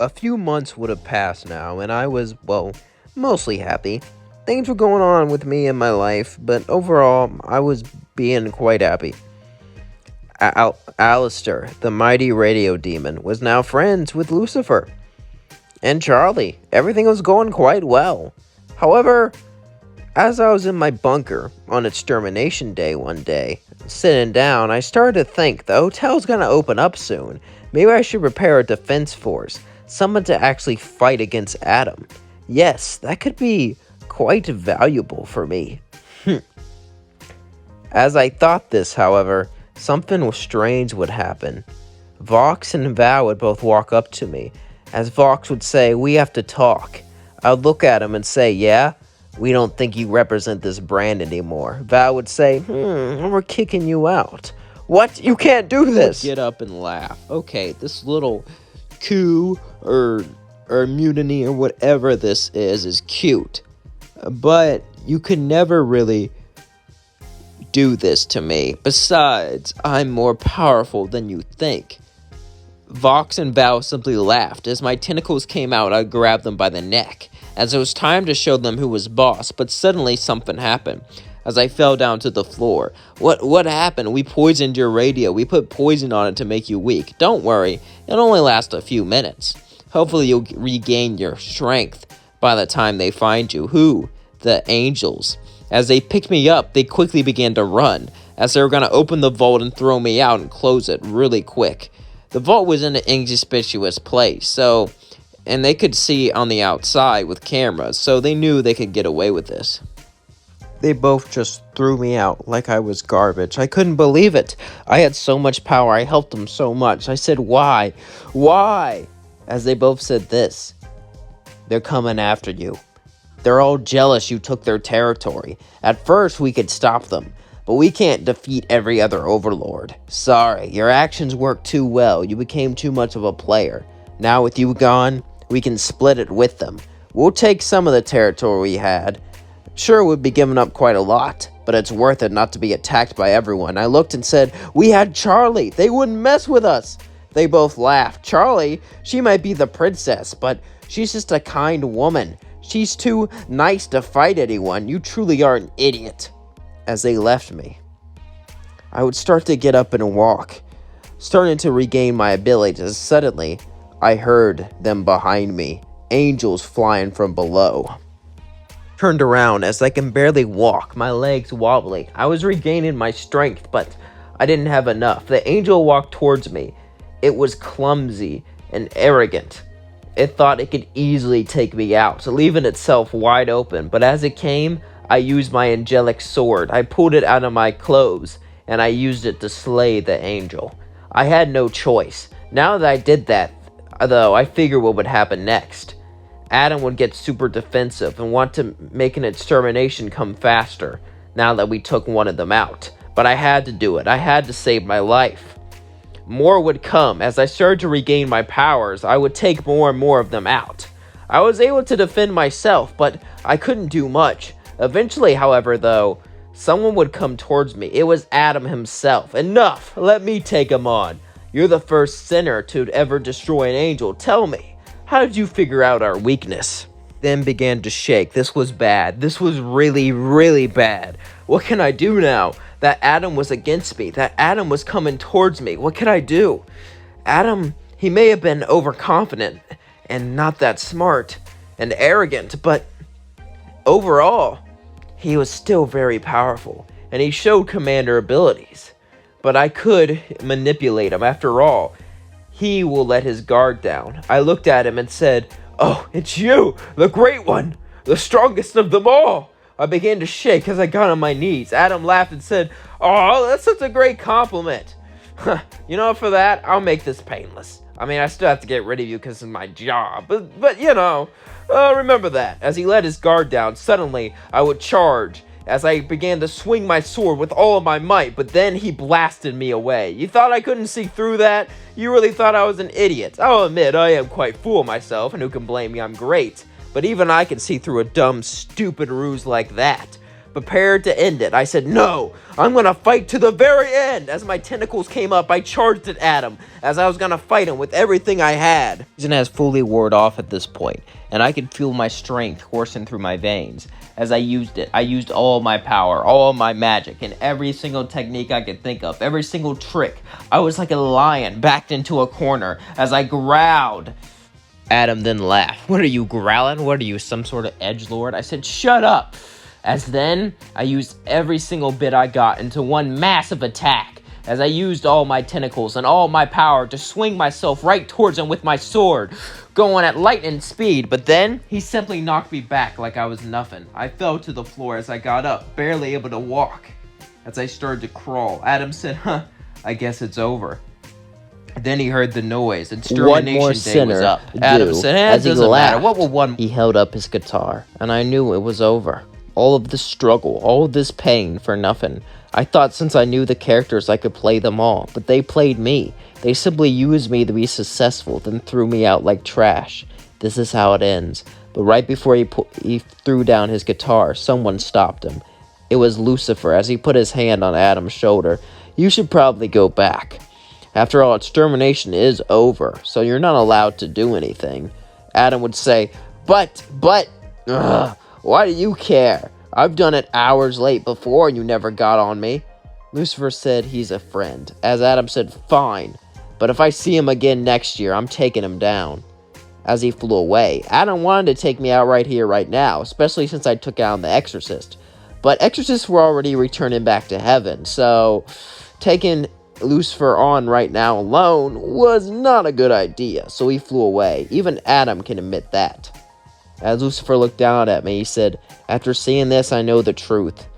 A few months would have passed now, and I was, well, mostly happy. Things were going on with me in my life, but overall, I was being quite happy. Alastor, the mighty radio demon, was now friends with Lucifer. And Charlie, everything was going quite well. However, as I was in my bunker on extermination day one day, sitting down, I started to think the hotel's gonna open up soon. Maybe I should prepare a defense force, someone to actually fight against Adam. Yes, that could be quite valuable for me. As I thought this, however, something strange would happen. Vox and Val would both walk up to me. As Vox would say, "We have to talk." I'd look at him and say, "Yeah? We don't think you represent this brand anymore." Val would say, "We're kicking you out." "What? You can't do this!" Get up and laugh. Okay, this little coup or mutiny or whatever this is cute. But you could never really do this to me. Besides, I'm more powerful than you think. Vox and Val simply laughed. As my tentacles came out, I grabbed them by the neck, as it was time to show them who was boss, but suddenly something happened, as I fell down to the floor. What happened? "We poisoned your radio. We put poison on it to make you weak. Don't worry, it'll only last a few minutes. Hopefully you'll regain your strength by the time they find you." Who? The angels. As they picked me up, they quickly began to run, as they were going to open the vault and throw me out and close it really quick. The vault was in an inconspicuous place, and they could see on the outside with cameras, so they knew they could get away with this. They both just threw me out like I was garbage. I couldn't believe it. I had so much power. I helped them so much. I said, "Why? Why?" As they both said this: "They're coming after you. They're all jealous you took their territory. At first, we could stop them, but we can't defeat every other overlord. Sorry, your actions worked too well. You became too much of a player. Now with you gone, we can split it with them. We'll take some of the territory we had. Sure, we'd be giving up quite a lot, but it's worth it not to be attacked by everyone." I looked and said, "We had Charlie. They wouldn't mess with us." They both laughed. "Charlie, she might be the princess, but she's just a kind woman. She's too nice to fight anyone. You truly are an idiot." As they left me, I would start to get up and walk, starting to regain my abilities. Suddenly, I heard them behind me, angels flying from below. Turned around as I can barely walk, my legs wobbly. I was regaining my strength, but I didn't have enough. The angel walked towards me. It was clumsy and arrogant. It thought it could easily take me out, leaving itself wide open. But as it came, I used my angelic sword. I pulled it out of my clothes, and I used it to slay the angel. I had no choice. Now that I did that, though, I figured what would happen next. Adam would get super defensive and want to make an extermination come faster, now that we took one of them out. But I had to do it. I had to save my life. More would come. As I started to regain my powers, I would take more and more of them out. I was able to defend myself, but I couldn't do much. Eventually, however, though, someone would come towards me. It was Adam himself. "Enough! Let me take him on. You're the first sinner to ever destroy an angel. Tell me, how did you figure out our weakness?" Then began to shake. This was bad. This was really, really bad. What can I do now? That Adam was against me. That Adam was coming towards me. What could I do? Adam, he may have been overconfident and not that smart and arrogant, but overall, he was still very powerful, and he showed commander abilities. But I could manipulate him. After all, he will let his guard down. I looked at him and said, "Oh, it's you, the great one, the strongest of them all." I began to shake as I got on my knees. Adam laughed and said, "Oh, that's such a great compliment. You know, for that, I'll make this painless. I mean, I still have to get rid of you because it's my job, but you know, remember that." As he let his guard down, suddenly I would charge as I began to swing my sword with all of my might, but then he blasted me away. You thought I couldn't see through that? You really thought I was an idiot. I'll admit, I am quite full of myself, and who can blame me? I'm great. But even I can see through a dumb, stupid ruse like that. prepared to end it. I said, no, I'm gonna fight to the very end. As my tentacles came up, I charged at Adam, as I was gonna fight him with everything I had. Poison has fully wore off at this point, and I could feel my strength coursing through my veins. As I used it, I used all my power, all my magic, and every single technique I could think of, every single trick. I was like a lion backed into a corner as I growled. Adam then laughed. What are you growling? What are you, some sort of edgelord? I said, shut up. As then, I used every single bit I got into one massive attack, as I used all my tentacles and all my power to swing myself right towards him with my sword, going at lightning speed. But then, he simply knocked me back like I was nothing. I fell to the floor as I got up, barely able to walk. As I started to crawl, Adam said, I guess it's over. Then he heard the noise. Extermination Day was up. Adam said, it doesn't matter. What will one... He held up his guitar, and I knew it was over. All of this struggle, all of this pain for nothing. I thought since I knew the characters I could play them all, but they played me. They simply used me to be successful, then threw me out like trash. This is how it ends. But right before he threw down his guitar, someone stopped him. It was Lucifer, as he put his hand on Adam's shoulder. You should probably go back. After all, extermination is over, so you're not allowed to do anything. Adam would say, but, why do you care? I've done it hours late before and you never got on me. Lucifer said he's a friend, as Adam said, fine, but if I see him again next year, I'm taking him down. As he flew away, Adam wanted to take me out right here, right now, especially since I took out the exorcist. But exorcists were already returning back to heaven, so taking Lucifer on right now alone was not a good idea, so he flew away. Even Adam can admit that. As Lucifer looked down at me, he said, after seeing this, I know the truth.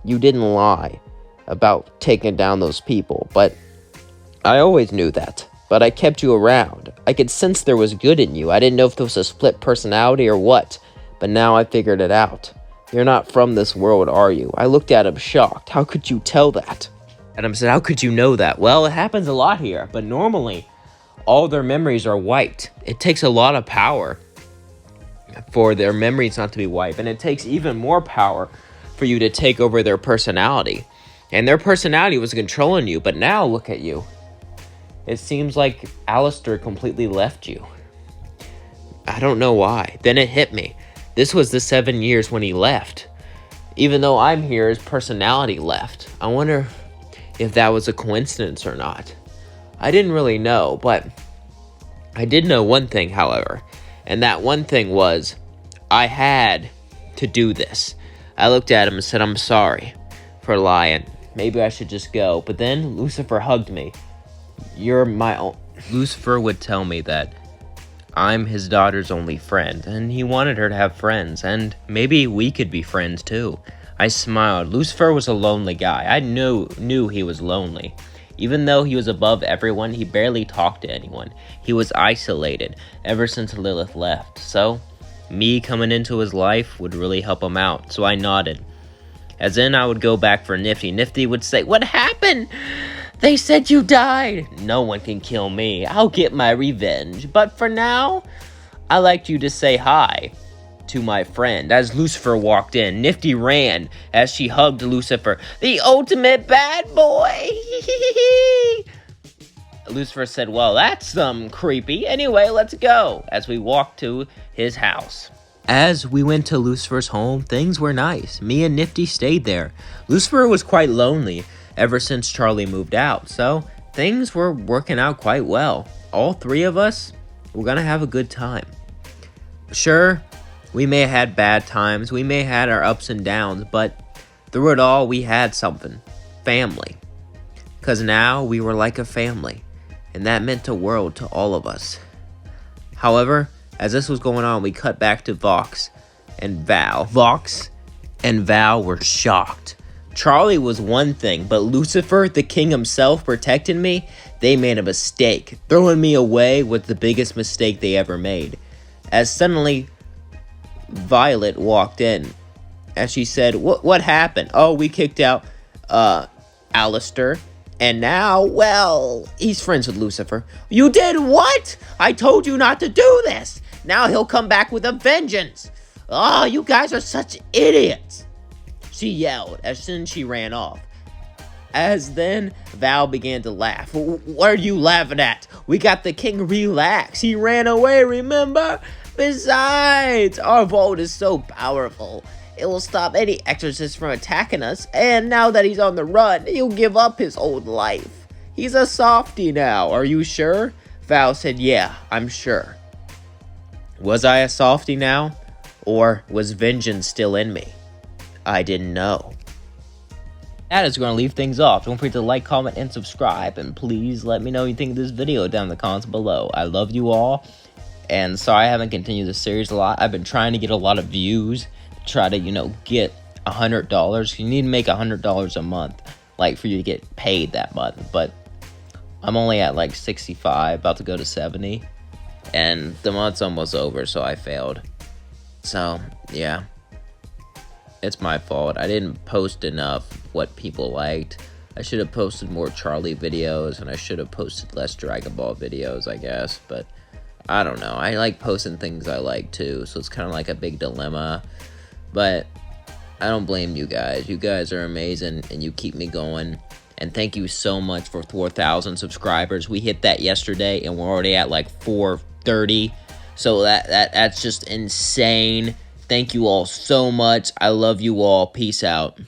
You didn't lie about taking down those people, but I always knew that. But I kept you around. I could sense there was good in you. I didn't know if there was a split personality or what, but now I figured it out. You're not from this world, are you? I looked at him shocked. How could you tell that? Adam said, how could you know that? Well, it happens a lot here, but normally all their memories are wiped. It takes a lot of power for their memories not to be wiped, and it takes even more power for you to take over their personality. And their personality was controlling you, but now look at you. It seems like Alastor completely left you. I don't know why. Then it hit me. This was the 7 years when he left. Even though I'm here, his personality left. I wonder if that was a coincidence or not. I didn't really know, but I did know one thing, however. And that one thing was, I had to do this. I looked at him and said, I'm sorry for lying. Maybe I should just go. But then Lucifer hugged me. You're my own. Lucifer would tell me that I'm his daughter's only friend, and he wanted her to have friends, and maybe we could be friends too. I smiled. Lucifer was a lonely guy. I knew he was lonely. Even though he was above everyone, he barely talked to anyone. He was isolated ever since Lilith left. So, me coming into his life would really help him out. So I nodded. As then I would go back for Nifty. Nifty would say, what happened? They said you died. No one can kill me. I'll get my revenge. But for now, I liked you to say hi to my friend. As Lucifer walked in, Nifty ran as she hugged Lucifer. The ultimate bad boy! Lucifer said, well, that's creepy. Anyway, let's go. As we walked to his house. As we went to Lucifer's home, things were nice. Me and Nifty stayed there. Lucifer was quite lonely ever since Charlie moved out, so things were working out quite well. All three of us were gonna have a good time. Sure, we may have had bad times, we may have had our ups and downs, but through it all, we had something. Family. Because now we were like a family, and that meant the world to all of us. However, as this was going on, we cut back to Vox and Val. Vox and Val were shocked. Charlie was one thing, but Lucifer, the king himself, protecting me, they made a mistake. Throwing me away was the biggest mistake they ever made. As suddenly, Violet walked in. As she said, what happened? Oh, we kicked out, Alastor. And now, well, he's friends with Lucifer. You did what? I told you not to do this. Now he'll come back with a vengeance. Oh, you guys are such idiots. she yelled as soon as she ran off. As then, Val began to laugh. What are you laughing at? We got the king. Relax. He ran away, remember? Besides, our vote is so powerful. It will stop any exorcist from attacking us. And now that he's on the run, he'll give up his old life. He's a softie now. Are you sure? Val said, yeah, I'm sure. Was I a softie now? Or was vengeance still in me? I didn't know. That is going to leave things off. Don't forget to like, comment, and subscribe. And please let me know what you think of this video down in the comments below. I love you all. And sorry I haven't continued this series a lot. I've been trying to get a lot of views. To try to, get $100. You need to make $100 a month. Like, for you to get paid that month. But I'm only at like 65. About to go to 70. And the month's almost over, so I failed. So, yeah. It's my fault. I didn't post enough what people liked. I should have posted more Charlie videos, and I should have posted less Dragon Ball videos, I guess. But I don't know. I like posting things I like too, so it's kind of like a big dilemma. But I don't blame you guys. You guys are amazing, and you keep me going. And thank you so much for 4,000 subscribers. We hit that yesterday, and we're already at like 430. So that's just insane. Thank you all so much. I love you all. Peace out.